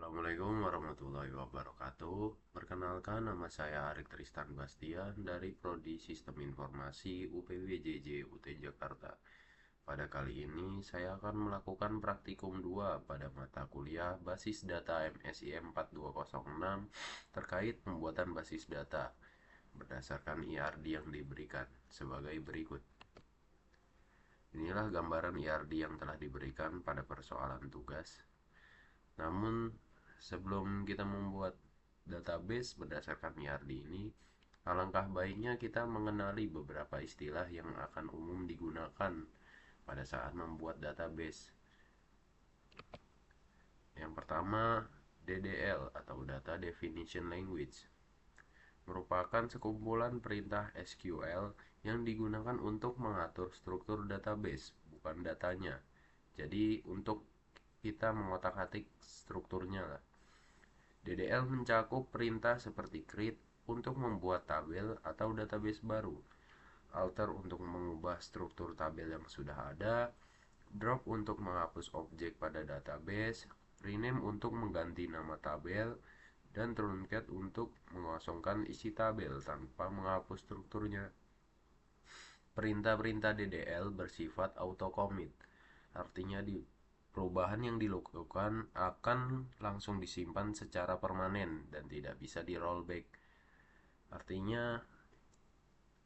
Assalamualaikum warahmatullahi wabarakatuh. Perkenalkan, nama saya Arik Tristan Bastian dari Prodi Sistem Informasi UPWJJ UT Jakarta. Pada kali ini saya akan melakukan praktikum 2 pada mata kuliah Basis Data MSI 4206 terkait pembuatan basis data berdasarkan IRD yang diberikan sebagai berikut. Inilah gambaran IRD yang telah diberikan pada persoalan tugas. Namun, sebelum kita membuat database berdasarkan IRD ini, alangkah baiknya kita mengenali beberapa istilah yang akan umum digunakan pada saat membuat database. Yang pertama, DDL atau Data Definition Language merupakan sekumpulan perintah SQL yang digunakan untuk mengatur struktur database, bukan datanya. Jadi, untuk kita mengotak-atik strukturnya lah. DDL mencakup perintah seperti create untuk membuat tabel atau database baru, alter untuk mengubah struktur tabel yang sudah ada, drop untuk menghapus objek pada database, rename untuk mengganti nama tabel, dan truncate untuk mengosongkan isi tabel tanpa menghapus strukturnya. Perintah-perintah DDL bersifat auto commit, artinya perubahan yang dilakukan akan langsung disimpan secara permanen dan tidak bisa di rollback. Artinya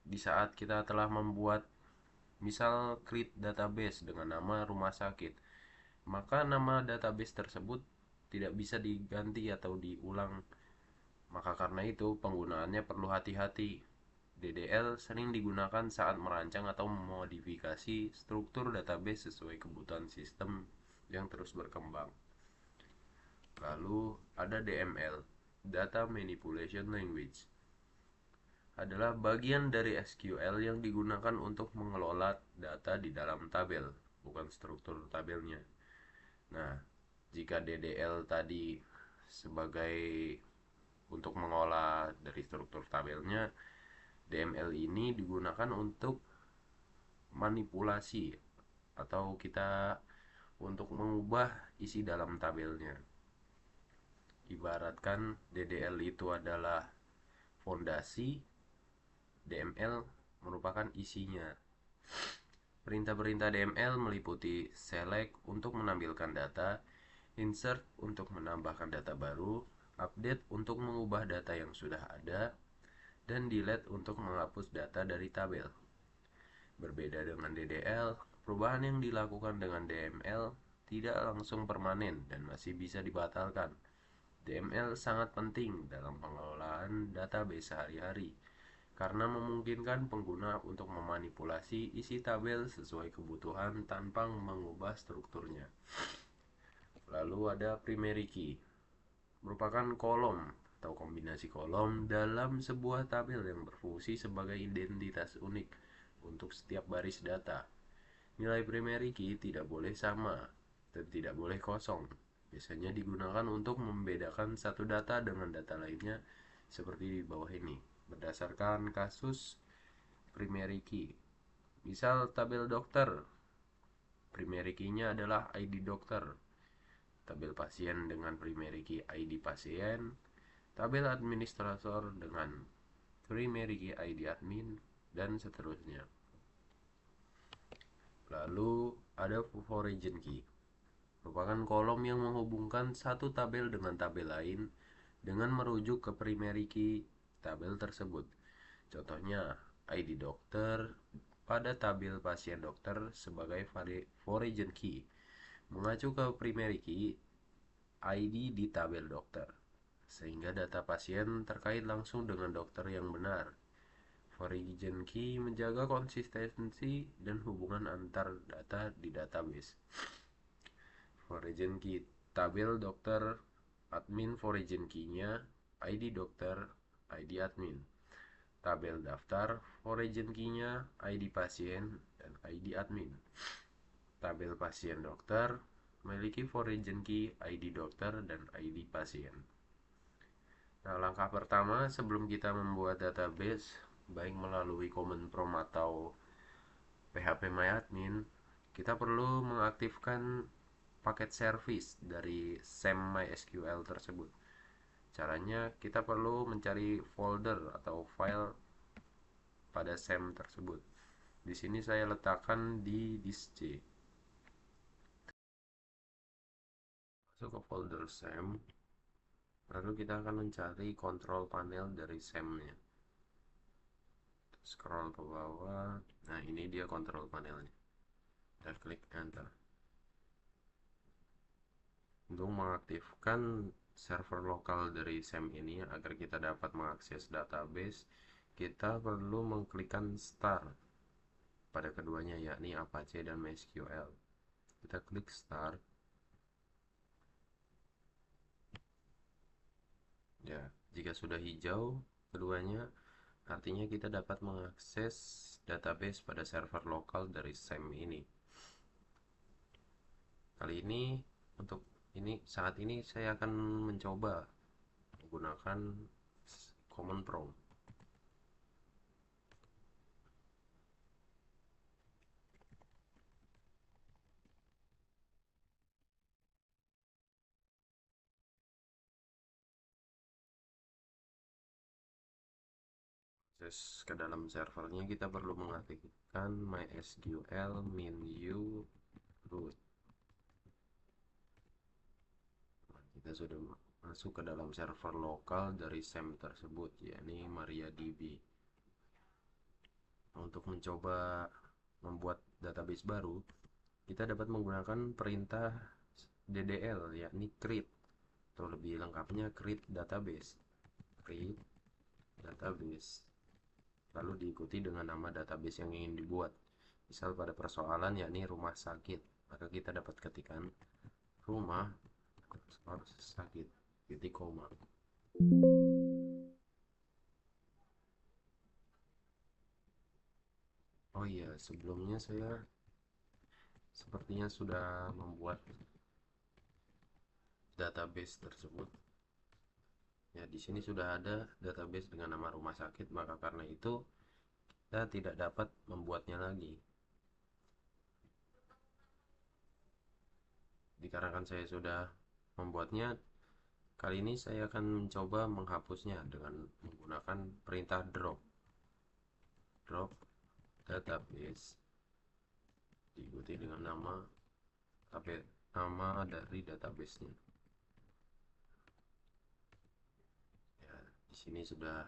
di saat kita telah membuat misal create database dengan nama rumah sakit, maka nama database tersebut tidak bisa diganti atau diulang. Maka karena itu penggunaannya perlu hati-hati. DDL sering digunakan saat merancang atau memodifikasi struktur database sesuai kebutuhan sistem yang terus berkembang. Lalu ada DML, Data Manipulation Language. Adalah bagian dari SQL yang digunakan untuk mengelola data di dalam tabel, bukan struktur tabelnya. Nah, jika DDL tadi sebagai untuk mengolah dari struktur tabelnya, DML ini digunakan untuk manipulasi atau kita untuk mengubah isi dalam tabelnya. Ibaratkan DDL itu adalah fondasi, DML merupakan isinya. Perintah-perintah DML meliputi select untuk menampilkan data, insert untuk menambahkan data baru, update untuk mengubah data yang sudah ada, dan delete untuk menghapus data dari tabel. Berbeda dengan DDL, perubahan yang dilakukan dengan DML tidak langsung permanen dan masih bisa dibatalkan. DML sangat penting dalam pengelolaan database sehari-hari karena memungkinkan pengguna untuk memanipulasi isi tabel sesuai kebutuhan tanpa mengubah strukturnya. Lalu ada primary key, merupakan kolom atau kombinasi kolom dalam sebuah tabel yang berfungsi sebagai identitas unik untuk setiap baris data. Nilai primary key tidak boleh sama dan tidak boleh kosong. Biasanya digunakan untuk membedakan satu data dengan data lainnya seperti di bawah ini, berdasarkan kasus primary key. Misal tabel dokter, primary key-nya adalah ID dokter. Tabel pasien dengan primary key ID pasien, tabel administrator dengan primary key ID admin, dan seterusnya. Lalu ada origin key, merupakan kolom yang menghubungkan satu tabel dengan tabel lain dengan merujuk ke primary key tabel tersebut. Contohnya, ID dokter pada tabel pasien dokter sebagai origin key mengacu ke primary key ID di tabel dokter, sehingga data pasien terkait langsung dengan dokter yang benar. Origin key menjaga konsistensi dan hubungan antar data di database. Origin key tabel dokter admin, origin key-nya ID dokter, ID admin. Tabel daftar, origin key-nya ID pasien dan ID admin. Tabel pasien dokter memiliki origin key ID dokter dan ID pasien. Nah, langkah pertama sebelum kita membuat database, baik melalui command prompt atau PHP MyAdmin, kita perlu mengaktifkan paket service dari SAM MySQL tersebut. Caranya kita perlu mencari folder atau file pada SAM tersebut. Di sini saya letakkan di disk C. Masuk ke folder SAM. Lalu kita akan mencari kontrol panel dari SAM-nya. Scroll ke bawah. Nah, ini dia kontrol panelnya. Dan klik enter. Untuk mengaktifkan server lokal dari SAM ini agar kita dapat mengakses database, kita perlu mengklikkan start pada keduanya, yakni Apache dan MySQL. Kita klik start. Ya, jika sudah hijau keduanya, artinya kita dapat mengakses database pada server lokal dari SAM ini. Kali ini untuk saat ini saya akan mencoba menggunakan command prompt. Akses ke dalam servernya, kita perlu mengaktifkan MySQL min-u root. Kita sudah masuk ke dalam server lokal dari SAM tersebut, yakni MariaDB. Untuk mencoba membuat database baru, kita dapat menggunakan perintah DDL, yakni create, atau lebih lengkapnya create database. Create database, lalu diikuti dengan nama database yang ingin dibuat. Misal pada persoalan yakni rumah sakit, maka kita dapat ketikkan rumah sakit titik koma. Oh iya, sebelumnya saya sepertinya sudah membuat database tersebut. Ya, di sini sudah ada database dengan nama rumah sakit, maka karena itu kita tidak dapat membuatnya lagi. Dikarenakan saya sudah membuatnya, kali ini saya akan mencoba menghapusnya dengan menggunakan perintah drop database diikuti dengan nama dari databasenya. Ya, di sini sudah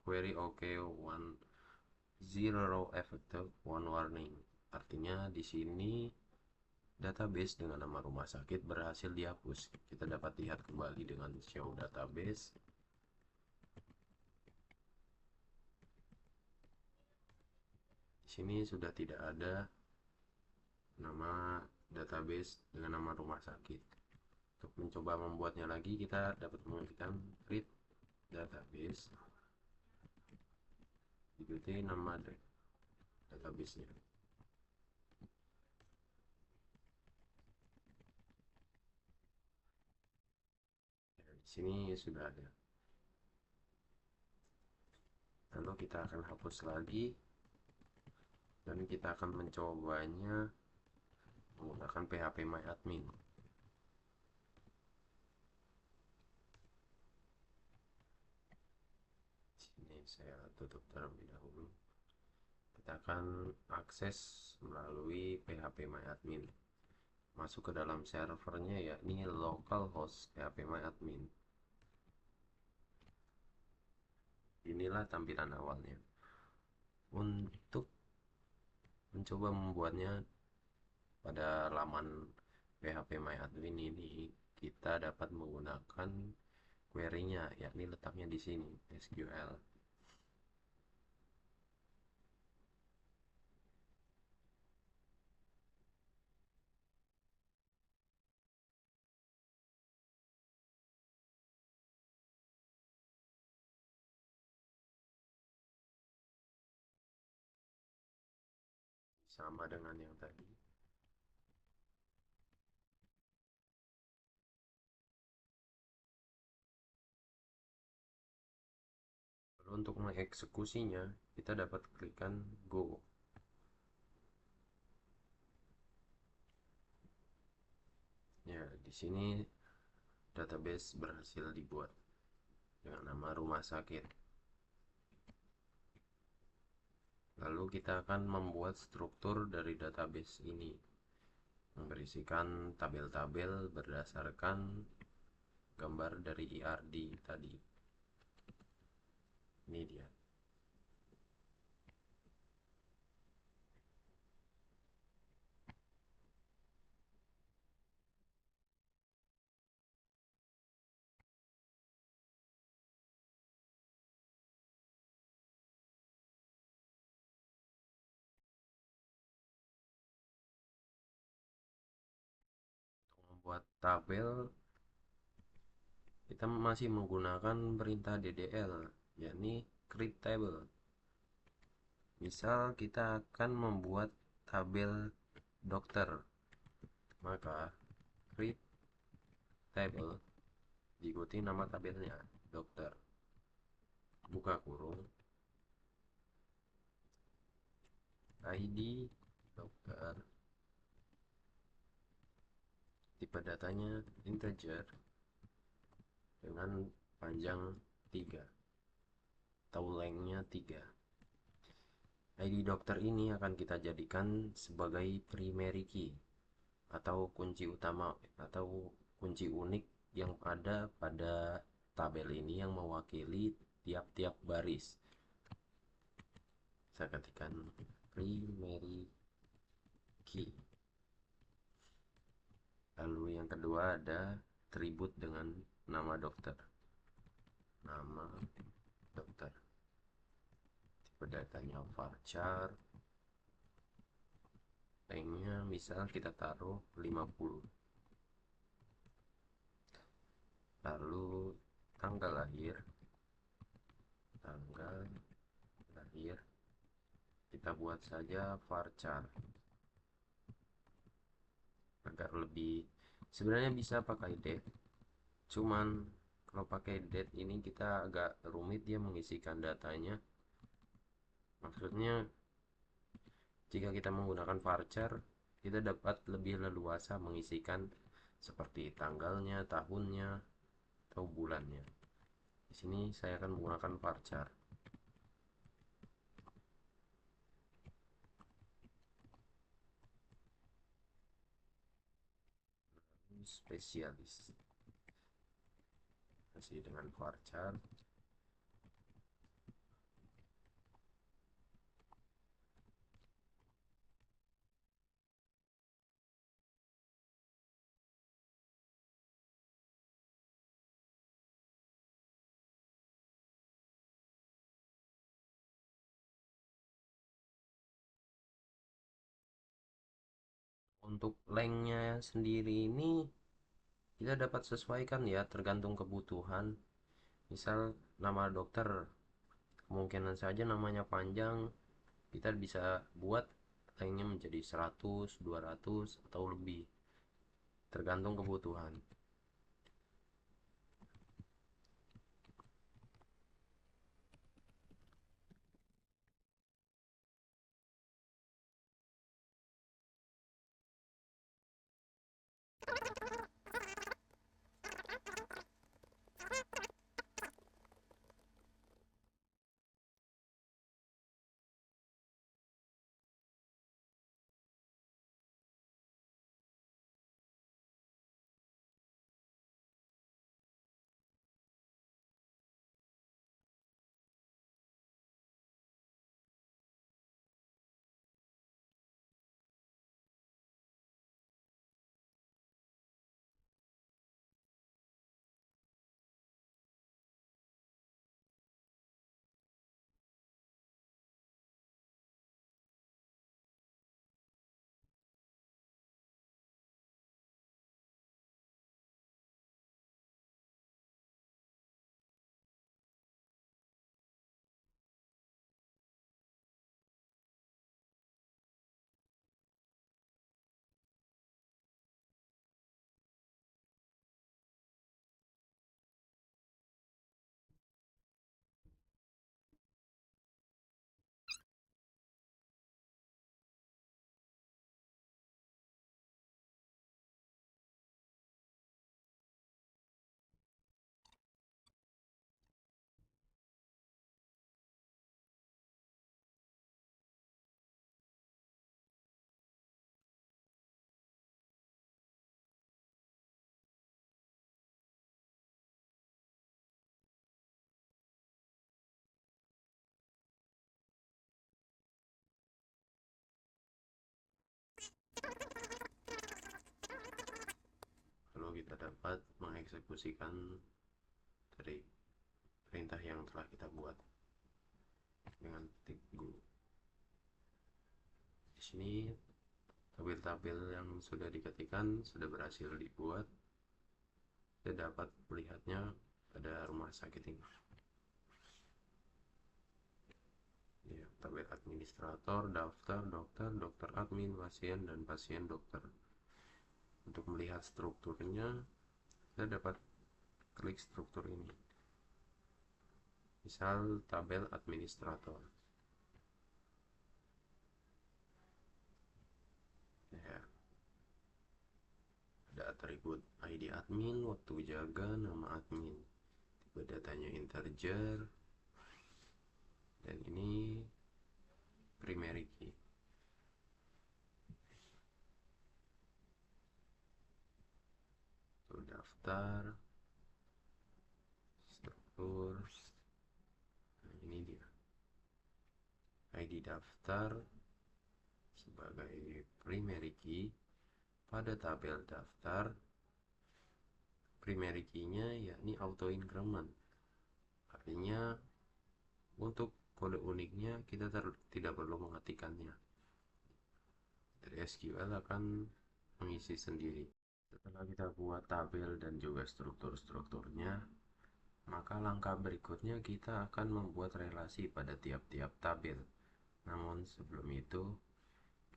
query OK, one zero effective, one warning. Artinya di sini database dengan nama rumah sakit berhasil dihapus. Kita dapat lihat kembali dengan show database. Di sini sudah tidak ada nama database dengan nama rumah sakit. Untuk mencoba membuatnya lagi, kita dapat mengetikkan create database diikuti nama databasenya. Ya, di sini sudah ada. Lalu kita akan hapus lagi dan kita akan mencobanya menggunakan phpMyAdmin. Sini saya tutup terlebih dahulu. Kita akan akses melalui phpMyAdmin. Masuk ke dalam servernya, yakni localhost phpMyAdmin. Inilah tampilan awalnya. Untuk mencoba membuatnya pada laman phpMyAdmin ini, kita dapat menggunakan query-nya, yakni letaknya di sini, SQL. Sama dengan yang tadi. Lalu untuk mengeksekusinya, kita dapat klikkan Go. Ya, di sini database berhasil dibuat dengan nama rumah sakit. Lalu kita akan membuat struktur dari database ini, memberisikan tabel-tabel berdasarkan gambar dari IRD tadi. Ini dia. Untuk membuat tabel, kita masih menggunakan perintah DDL, yakni create table. Misal kita akan membuat tabel dokter, maka create table diikuti nama tabelnya dokter, buka kurung, ID dokter, tipe datanya integer dengan panjang 3 atau lengthnya 3. ID dokter ini akan kita jadikan sebagai primary key atau kunci utama atau kunci unik yang ada pada tabel ini yang mewakili tiap-tiap baris. Saya ketikkan primary key. Lalu yang kedua ada atribut dengan nama dokter. Nama dokter. Tipe datanya varchar. Lengthnya misal kita taruh 50. Lalu tanggal lahir. Tanggal lahir kita buat saja varchar agar lebih, sebenarnya bisa pakai date, cuman kalau pakai date ini kita agak rumit dia mengisikan datanya. Maksudnya jika kita menggunakan varchar, kita dapat lebih leluasa mengisikan seperti tanggalnya, tahunnya, atau bulannya. Di sini saya akan menggunakan varchar. Spesialis masih dengan varchar. Untuk lengthnya sendiri ini kita dapat sesuaikan ya tergantung kebutuhan. Misal nama dokter, kemungkinan saja namanya panjang, kita bisa buat lengthnya menjadi 100, 200 atau lebih, tergantung kebutuhan. Lalu kita dapat mengeksekusikan dari perintah yang telah kita buat dengan ketik go. Di sini tabel-tabel yang sudah diketikkan sudah berhasil dibuat. Kita dapat melihatnya pada rumah sakit ini. Ya, tabel administrator, daftar, dokter, dokter admin, pasien, dan pasien dokter. Untuk melihat strukturnya, kita dapat klik struktur ini. Misal tabel administrator. Ya, ada atribut ID admin, waktu jaga, nama admin, tipe datanya integer, dan ini primary key. Itu daftar, struktur. Nah, ini dia ID daftar sebagai primary key pada tabel daftar. Primary key-nya yakni auto increment, artinya untuk kode uniknya kita tidak perlu mengetikkannya, dari SQL akan mengisi sendiri. Setelah kita buat tabel dan juga struktur-strukturnya, maka langkah berikutnya kita akan membuat relasi pada tiap-tiap tabel. Namun sebelum itu,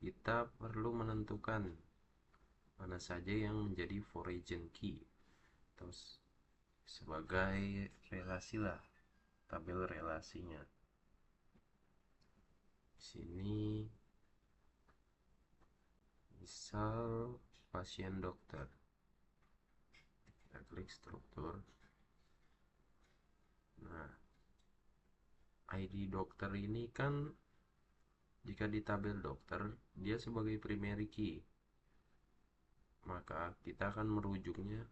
kita perlu menentukan mana saja yang menjadi foreign key atau sebagai relasi lah, tabel relasinya. Di sini misal pasien dokter. Kita klik struktur. Nah, ID dokter ini kan jika di tabel dokter dia sebagai primary key, maka kita akan menunjuknya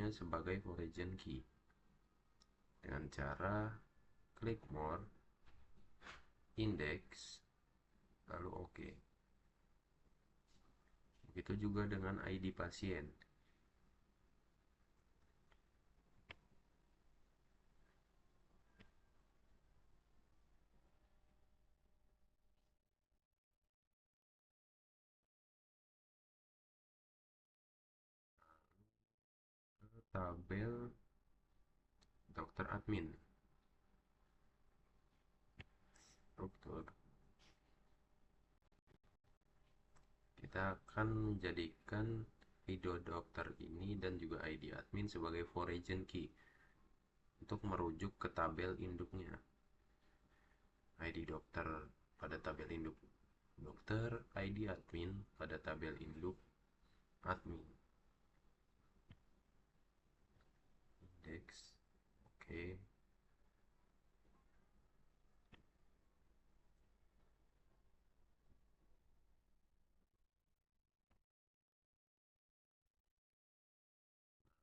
sebagai foreign key dengan cara klik more, index, lalu OK. Begitu juga dengan ID pasien. Tabel dokter admin, struktur. Kita akan menjadikan video dokter ini dan juga ID admin sebagai foreign key untuk merujuk ke tabel induknya. ID dokter pada tabel induk dokter, ID admin pada tabel induk admin. Index, oke.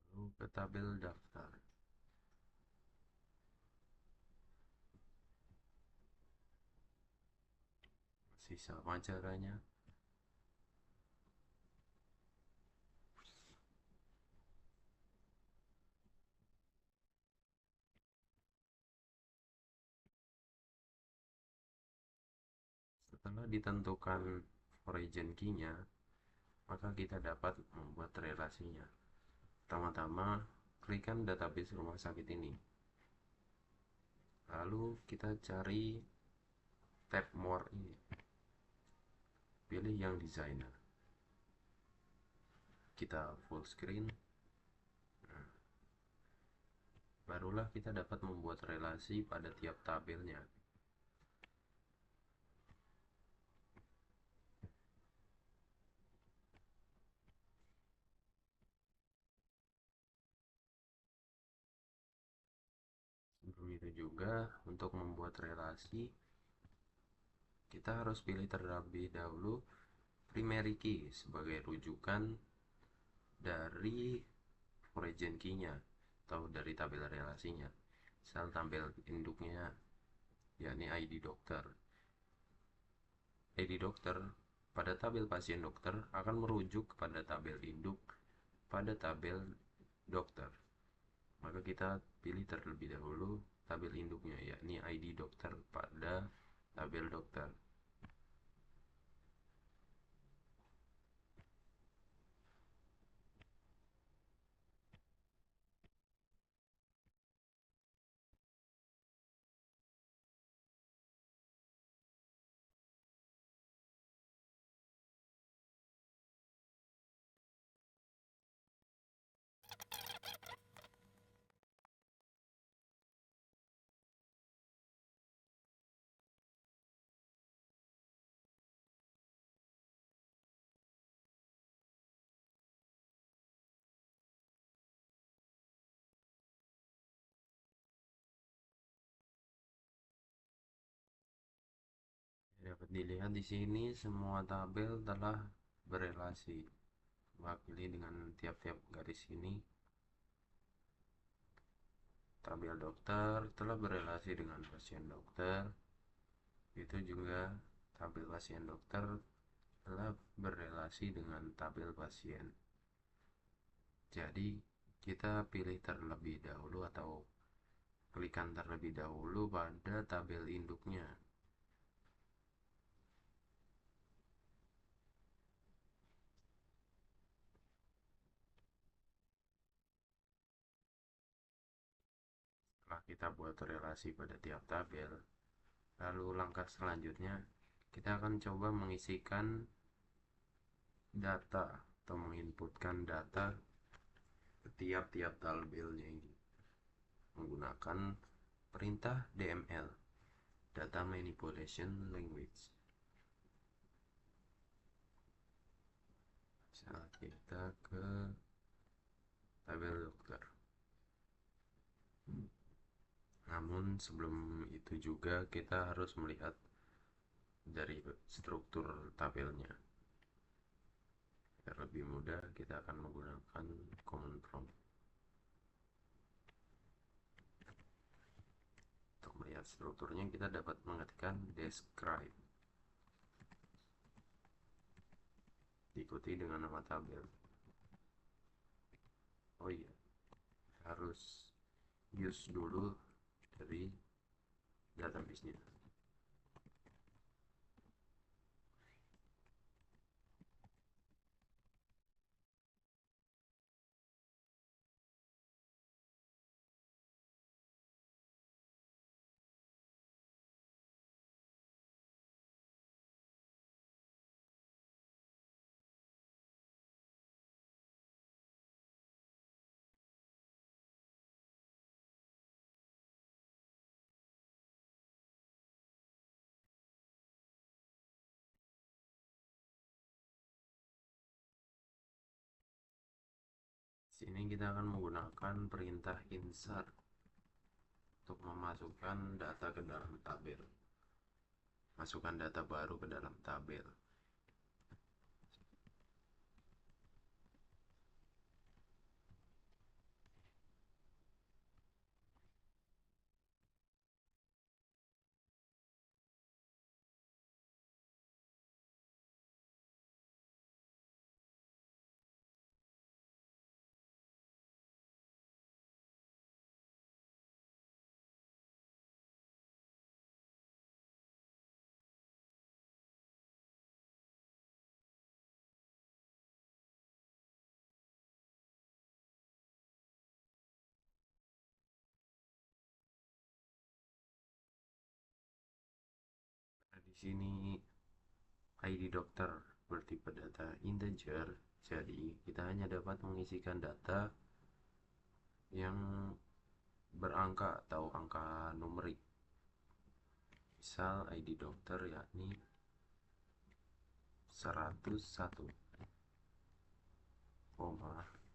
Lalu ke tabel daftar. Masih sama caranya. Setelah ditentukan origin key-nya, maka kita dapat membuat relasinya. Pertama-tama, klikkan database rumah sakit ini. Lalu kita cari tab more ini. Pilih yang designer. Kita full screen. Nah, barulah kita dapat membuat relasi pada tiap tabelnya. Sebelum itu juga, untuk membuat relasi, kita harus pilih terlebih dahulu primary key sebagai rujukan dari origin key-nya atau dari tabel relasinya. Misal tabel induknya yakni ID dokter. ID dokter pada tabel pasien dokter akan merujuk kepada tabel induk pada tabel dokter. Maka kita pilih terlebih dahulu tabel induknya, yakni ID dokter pada tabel dokter. Dapat dilihat di sini semua tabel telah berelasi, mewakili dengan tiap-tiap garis ini. Tabel dokter telah berelasi dengan pasien dokter, itu juga tabel pasien dokter telah berelasi dengan tabel pasien. Jadi kita pilih terlebih dahulu atau klikkan terlebih dahulu pada tabel induknya. Setelah kita buat relasi pada tiap tabel, lalu langkah selanjutnya kita akan coba mengisikan data atau menginputkan data ke tiap-tiap tabelnya ini menggunakan perintah DML, Data Manipulation Language. Saat kita ke tabel dokter. Namun sebelum itu juga kita harus melihat dari struktur tabelnya. Biar lebih mudah kita akan menggunakan command prompt. Untuk melihat strukturnya kita dapat mengetikkan describe, diikuti dengan nama tabel. Oh iya, harus use dulu dari database-nya. Sini kita akan menggunakan perintah insert untuk memasukkan data ke dalam tabel. Masukkan data baru ke dalam tabel. Nah, di sini ID dokter bertipe data integer, jadi kita hanya dapat mengisikan data yang berangka atau angka numerik. Misal ID dokter yakni 101,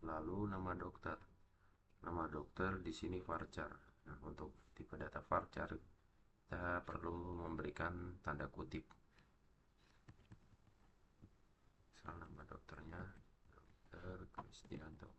lalu nama dokter. Nama dokter di sini varchar. Nah, untuk tipe data varchar kita perlu memberikan tanda kutip. Misal nama dokternya Dr. Kristianto.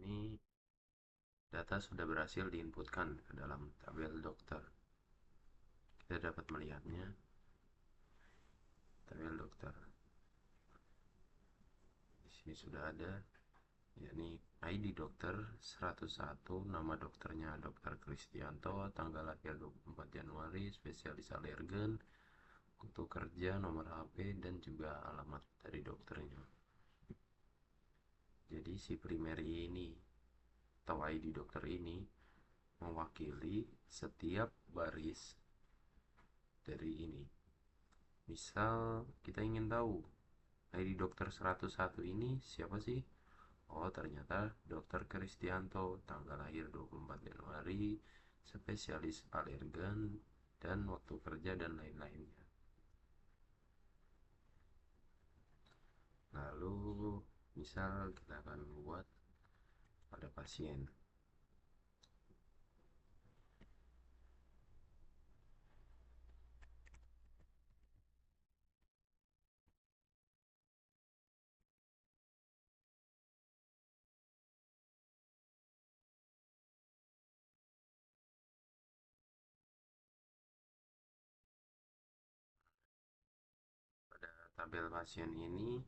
Ini data sudah berhasil diinputkan ke dalam tabel dokter. Kita dapat melihatnya, tabel dokter. Di sini sudah ada, yakni ID dokter 101, nama dokternya Dr. Kristianto, tanggal lahir 24 Januari, spesialis alergen, untuk kerja, nomor HP, dan juga alamat dari dokternya. Jadi si primary ini atau ID dokter ini mewakili setiap baris dari ini. Misal kita ingin tahu ID dokter 101 ini siapa sih? Oh, ternyata dokter Kristianto, tanggal lahir 24 Januari, spesialis alergen, dan waktu kerja dan lain-lainnya. Lalu misal kita akan buat pada pasien. Pada tabel pasien ini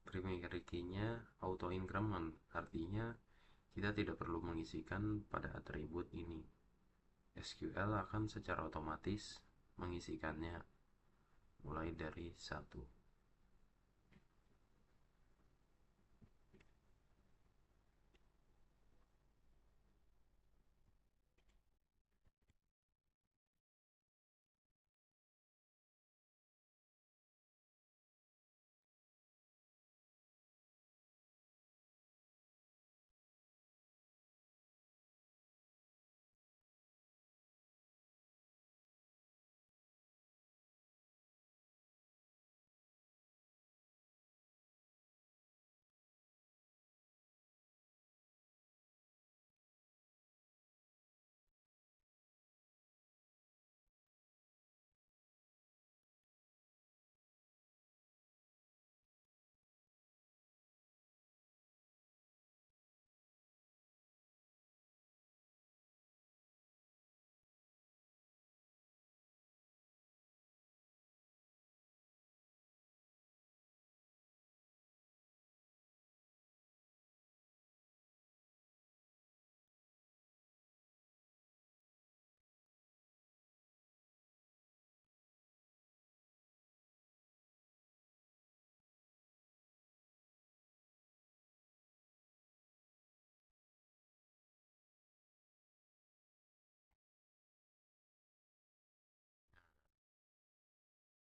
primary key-nya auto increment, artinya kita tidak perlu mengisikan pada atribut ini. SQL akan secara otomatis mengisikannya mulai dari 1.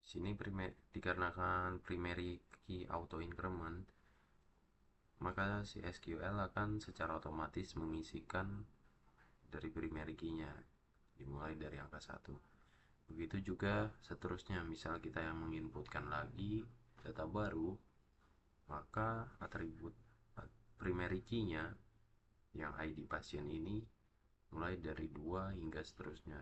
Sini dikarenakan primary key auto increment, maka si SQL akan secara otomatis mengisikan dari primary key-nya dimulai dari angka 1. Begitu juga seterusnya, misal kita yang menginputkan lagi data baru, maka atribut primary key-nya yang ID pasien ini mulai dari 2 hingga seterusnya,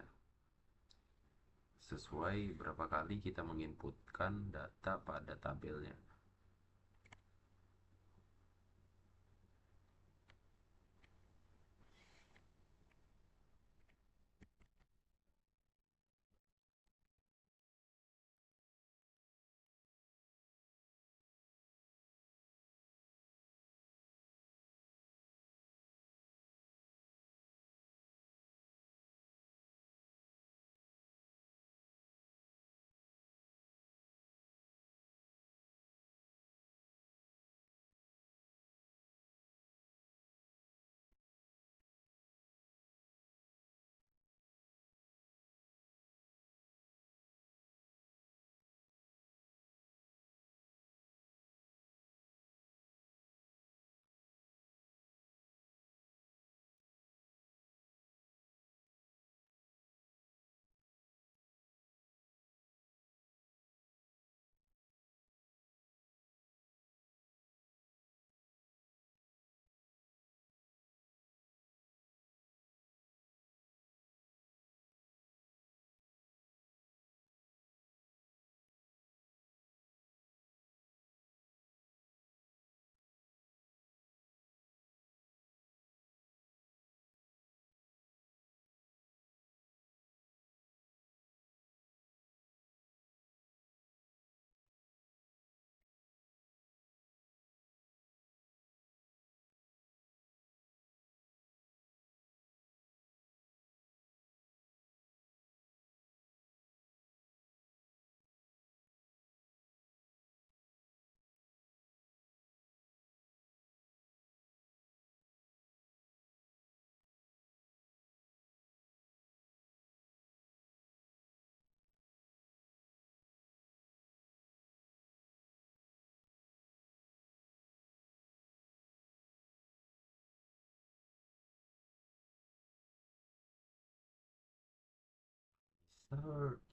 sesuai berapa kali kita menginputkan data pada tabelnya.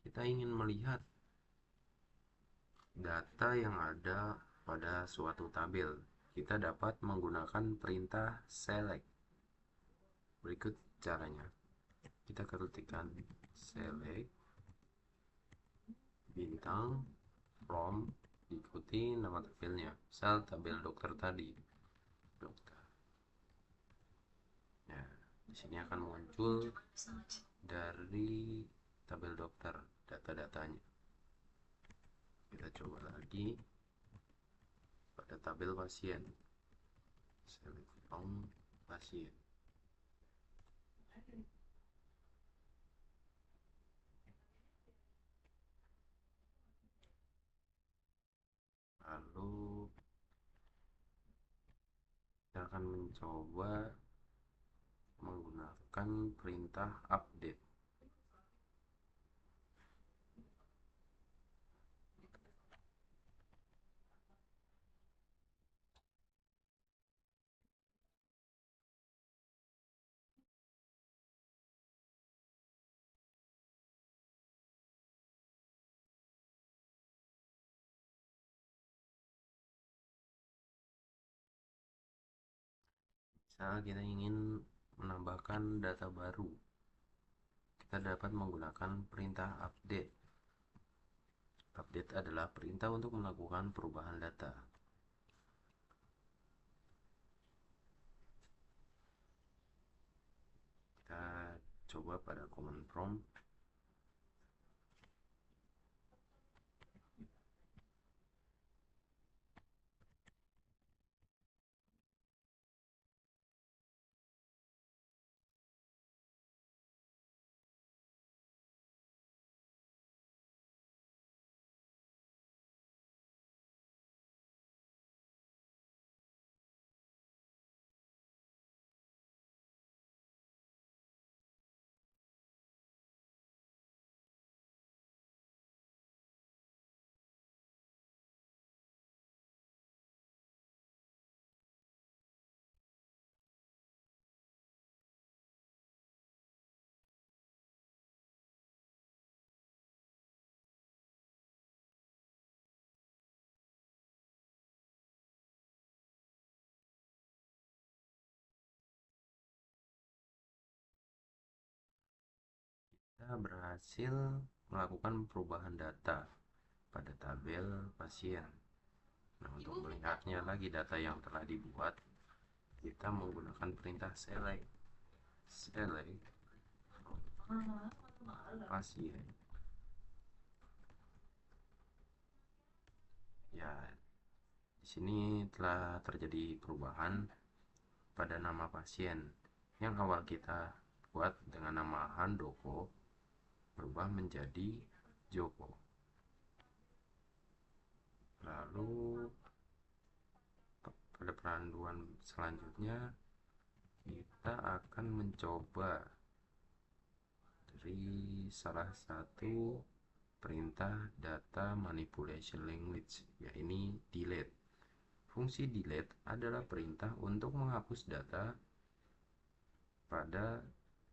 Kita ingin melihat data yang ada pada suatu tabel. Kita dapat menggunakan perintah select. Berikut caranya. Kita ketikkan select bintang from, diikuti nama tabelnya. Misal tabel dokter tadi, dokter. Nah, di sini akan muncul dari tabel dokter data-datanya. Kita coba lagi pada tabel pasien. Select from pasien. Lalu kita akan mencoba menggunakan perintah update. Misal kita ingin menambahkan data baru, kita dapat menggunakan perintah update. Update adalah perintah untuk melakukan perubahan data. Kita coba pada command prompt. Kita berhasil melakukan perubahan data pada tabel pasien. Nah, untuk melihatnya lagi data yang telah dibuat, kita menggunakan perintah select pasien. Ya, di sini telah terjadi perubahan pada nama pasien yang awal kita buat dengan nama Handoko berubah menjadi Joko. Lalu pada peranduan selanjutnya kita akan mencoba dari salah satu perintah data manipulation language, yaitu delete. Fungsi delete adalah perintah untuk menghapus data pada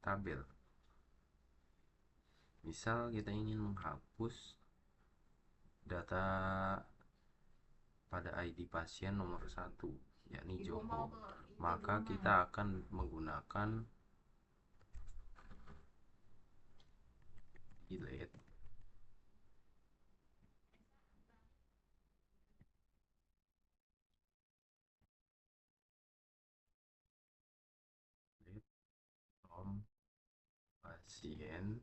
tabel. Misal kita ingin menghapus data pada ID pasien nomor 1, yakni Joko, maka kita akan menggunakan delete from pasien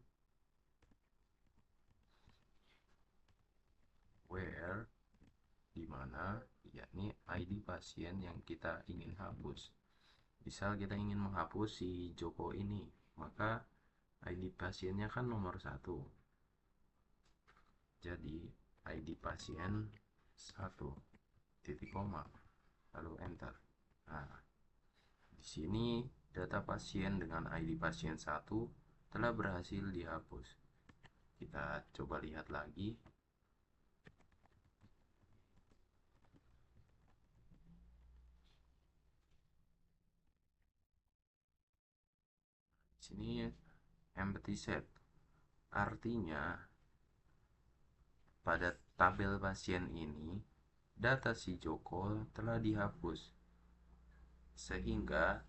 where, dimana yakni ID pasien yang kita ingin hapus. Misal kita ingin menghapus si Joko ini, maka ID pasiennya kan nomor 1. Jadi ID pasien 1 titik koma lalu enter. Nah, di sini data pasien dengan ID pasien 1 telah berhasil dihapus. Kita coba lihat lagi. Di sini empty set Artinya, pada tabel pasien ini, data si Joko telah dihapus, sehingga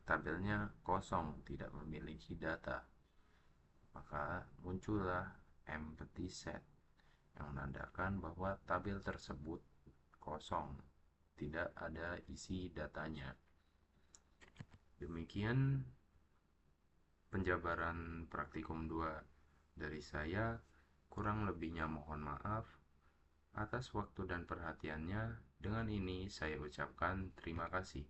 tabelnya kosong, tidak memiliki data. Maka muncullah empty set yang menandakan bahwa tabel tersebut kosong, tidak ada isi datanya. Demikian penjabaran praktikum 2 dari saya. Kurang lebihnya mohon maaf atas waktu dan perhatiannya. Dengan ini saya ucapkan terima kasih.